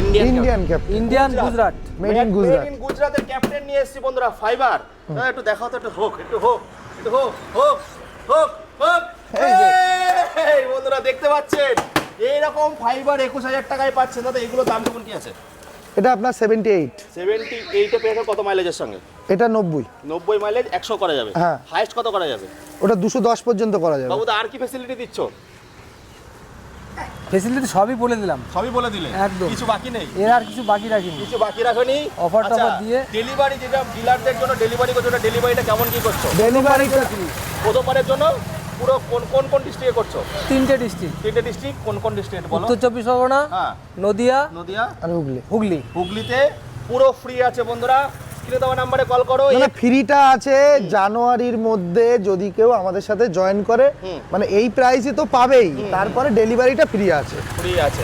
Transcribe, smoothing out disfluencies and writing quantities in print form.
Indian captain, Indian Gujarat. Made in Gujarat. Made in গুজরাটের captain নিয়ে এসেছি বন্ধুরা, ফাইবার। একটু দেখাও তো, একটু হোক, একটু হোক, একটু হোক, হোক, হোক, হোক। এই বন্ধুরা দেখতে পাচ্ছেন, এইরকম ফাইবার 21,000 টাকায় পাচ্ছেন দাদা। এগুলো দাম কেমন কি আছে? এটা আপনার 78, 78 পেয়ে কত মাইলেজের সঙ্গে? এটা 90। 90 মাইলেজ 100 করা যাবে। হ্যাঁ। হাইস্ট কত করা যাবে? ওটা 210 পর্যন্ত করা যাবে। বাবু দা আর কি ফ্যাসিলিটি দিচ্ছ? ফেসিলিটি সবই বলে দিলাম, সবই বলে দিলে, একদম। কিছু বাকি নেই? এর আর কিছু বাকি রাখিনি। কিছু বাকি রাখনি। অফার টফার দিয়ে ডেলিভারি, যেটা ডিলারদের জন্য ডেলিভারি করছো, ওটা ডেলিভারিটা কেমন কি করছো? ডেলিভারি প্রথমবারের জন্য পুরো কোন কোন ডিস্ট্রিক্টে করছো? 3টে ডিস্ট্রিক্ট। 3টে ডিস্ট্রিক্ট, কোন ডিস্ট্রিক্ট বলো? উত্তর 24 পরগনা, হ্যাঁ, নদিয়া, নদিয়া আর হুগলি। হুগলি। হুগলিতে পুরো ফ্রি আছে বন্ধুরা। স্ক্রিনে দেওয়া নাম্বারে কল করো। মানে ফ্রিটা আছে জানুয়ারির মধ্যে, যদি কেউ আমাদের সাথে জয়েন করে, মানে এই প্রাইসে তো পাবেই, তারপরে ডেলিভারিটা ফ্রি আছে। ফ্রি আছে।